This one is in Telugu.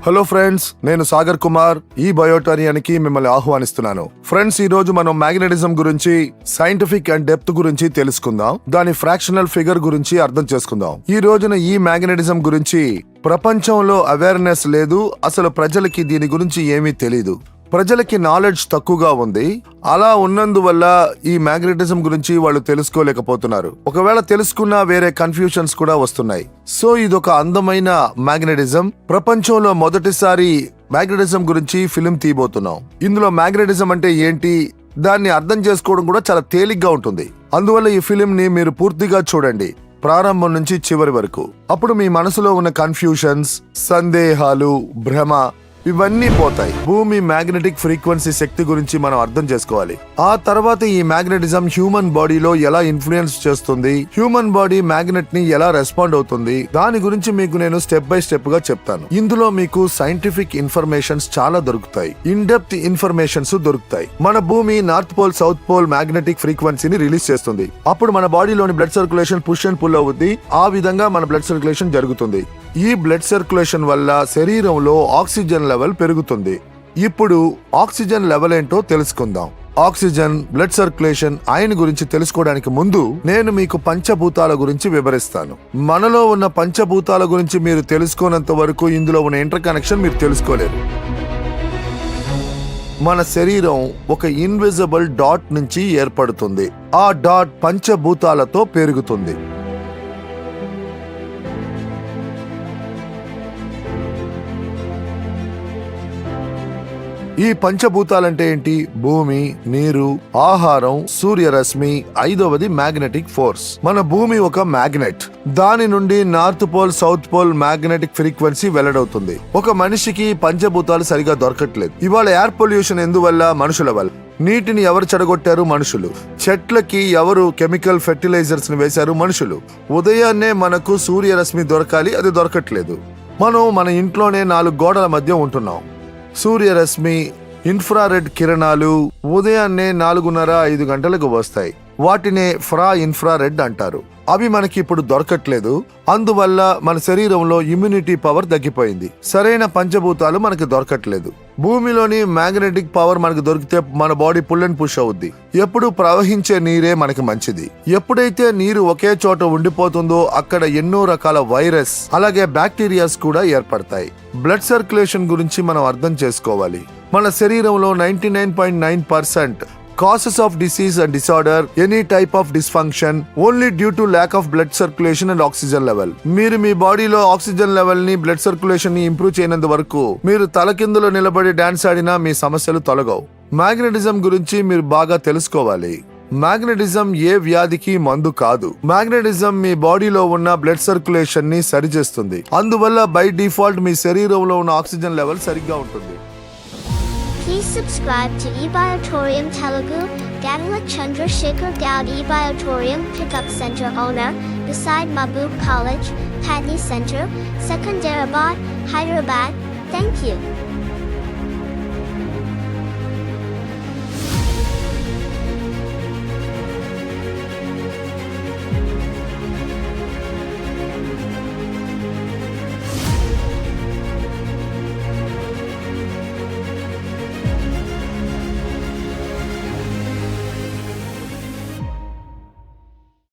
హలో ఫ్రెండ్స్, నేను సాగర్ కుమార్ ఈ బయోటేరియానికి మిమ్మల్ని ఆహ్వానిస్తున్నాను. ఫ్రెండ్స్, ఈ రోజు మనం మ్యాగ్నెటిజం గురించి, సైంటిఫిక్ అండ్ డెప్త్ గురించి తెలుసుకుందాం. దాని ఫ్రాక్షనల్ ఫిగర్ గురించి అర్థం చేసుకుందాం. ఈ రోజున ఈ మ్యాగ్నెటిజం గురించి ప్రపంచంలో అవేర్నెస్ లేదు. అసలు ప్రజలకి దీని గురించి ఏమీ తెలీదు. ప్రజలకి నాలెడ్జ్ తక్కువగా ఉంది. అలా ఉన్నందువల్ల ఈ మ్యాగ్నెటిజం గురించి వాళ్ళు తెలుసుకోలేకపోతున్నారు. ఒకవేళ తెలుసుకున్నా వేరే కన్ఫ్యూషన్స్ కూడా వస్తున్నాయి. సో ఇదొక అందమైన మ్యాగ్నెటిజం. ప్రపంచంలో మొదటిసారి మ్యాగ్నెటిజం గురించి ఫిలిం తీయబోతున్నాం. ఇందులో మ్యాగ్నెటిజం అంటే ఏంటి, దాన్ని అర్థం చేసుకోవడం కూడా చాలా తేలిగ్గా ఉంటుంది. అందువల్ల ఈ ఫిలిం ని మీరు పూర్తిగా చూడండి, ప్రారంభం నుంచి చివరి వరకు. అప్పుడు మీ మనసులో ఉన్న కన్ఫ్యూషన్స్, సందేహాలు, భ్రమ ఇవన్నీ పోతాయి. భూమి మ్యాగ్నెటిక్ ఫ్రీక్వెన్సీ శక్తి గురించి మనం అర్థం చేసుకోవాలి. ఆ తర్వాత ఈ మ్యాగ్నెటిజం హ్యూమన్ బాడీలో ఎలా ఇన్ఫ్లుయెన్స్ చేస్తుంది, హ్యూమన్ బాడీ మ్యాగ్నెట్ ని ఎలా రెస్పాండ్ అవుతుంది, దాని గురించి మీకు నేను స్టెప్ బై స్టెప్ గా చెప్తాను. ఇందులో మీకు సైంటిఫిక్ ఇన్ఫర్మేషన్స్ చాలా దొరుకుతాయి, ఇన్ డెప్త్ ఇన్ఫర్మేషన్స్ దొరుకుతాయి. మన భూమి north pole, south pole magnetic ఫ్రీక్వెన్సీని రిలీజ్ చేస్తుంది. అప్పుడు మన బాడీలోని blood circulation push and pull అవుద్ది. ఆ విధంగా మన బ్లడ్ సర్క్యులేషన్ జరుగుతుంది. ఈ బ్లడ్ సర్క్యులేషన్ వల్ల శరీరంలో ఆక్సిజన్ లెవెల్ పెరుగుతుంది. ఇప్పుడు ఆక్సిజన్ లెవెల్ ఏంటో తెలుసుకుందాం. ఆక్సిజన్, బ్లడ్ సర్క్యులేషన్, ఐరన్ గురించి తెలుసుకోవడానికి ముందు నేను మీకు పంచభూతాల గురించి వివరిస్తాను. మనలో ఉన్న పంచభూతాల గురించి మీరు తెలుసుకోనంత వరకు ఇందులో ఉన్న ఇంటర్ కనెక్షన్ మీరు తెలుసుకోలేరు. మన శరీరం ఒక ఇన్విజిబుల్ డాట్ నుంచి ఏర్పడుతుంది. ఆ డాట్ పంచభూతాలతో పెరుగుతుంది. ఈ పంచభూతాలంటే ఏంటి? భూమి, నీరు, ఆహారం, సూర్యరశ్మి, ఐదవది మ్యాగ్నెటిక్ ఫోర్స్. మన భూమి ఒక మ్యాగ్నెట్. దాని నుండి north pole, south pole magnetic frequency వెల్లడవుతుంది. ఒక మనిషికి పంచభూతాలు సరిగా దొరకట్లేదు. ఇవాళ ఎయిర్ పొల్యూషన్ ఎందువల్ల? మనుషుల వల్ల. నీటిని ఎవరు చెడగొట్టారు? మనుషులు. చెట్లకి ఎవరు కెమికల్ ఫెర్టిలైజర్స్ ని వేశారు? మనుషులు. ఉదయాన్నే మనకు సూర్యరశ్మి దొరకాలి, అది దొరకట్లేదు. మనం మన ఇంట్లోనే 4 గోడల మధ్య ఉంటున్నాం. సూర్యరశ్మి, ఇన్ఫ్రారెడ్ కిరణాలు ఉదయాన్నే 4:30-5 గంటలకు వస్తాయి. వాటినే ఇన్ఫ్రారెడ్ అంటారు. అవి మనకి ఇప్పుడు దొరకట్లేదు. అందువల్ల మన శరీరంలో ఇమ్యూనిటీ పవర్ తగ్గిపోయింది. సరైన పంచభూతాలు మనకి దొరకట్లేదు. భూమిలోని మ్యాగ్నెటిక్ పవర్ మనకు దొరికితే మన బాడీ పుల్ అండ్ పుష్ అవుద్ది. ఎప్పుడు ప్రవహించే నీరే మనకి మంచిది. ఎప్పుడైతే నీరు ఒకే చోట ఉండిపోతుందో అక్కడ ఎన్నో రకాల వైరస్, అలాగే బ్యాక్టీరియాస్ కూడా ఏర్పడతాయి. బ్లడ్ సర్క్యులేషన్ గురించి మనం అర్థం చేసుకోవాలి. మన శరీరంలో 99.9% causes of disease and disorder, any type of dysfunction, only due to lack of blood circulation and oxygen level. మీరు మీ బాడీలో ఆక్సిజన్ లెవెల్ ని, బ్లడ్ సర్క్యులేషన్ ని ఇంప్రూవ్ చేయనంత వరకు మీరు తలకిందులో నిలబడి డాన్స్ ఆడినా మీ సమస్యలు తొలగవు. మ్యాగ్నెటిజం గురించి మీరు బాగా తెలుసుకోవాలి. మ్యాగ్నెటిజం ఏ వ్యాధికి మందు కాదు. మ్యాగ్నెటిజం మీ బాడీలో ఉన్న బ్లడ్ సర్క్యులేషన్ ని సరిచేస్తుంది. అందువల్ల బై డిఫాల్ట్ మీ శరీరంలో ఉన్న ఆక్సిజన్ లెవెల్ సరిగ్గా ఉంటుంది. Please subscribe to eBiotorium Telugu. Gadala Chandrasekhar Gaud eBiotorium Pickup Center owner, beside Mabuk College, Padney Center, Secunderabad, Hyderabad. Thank you.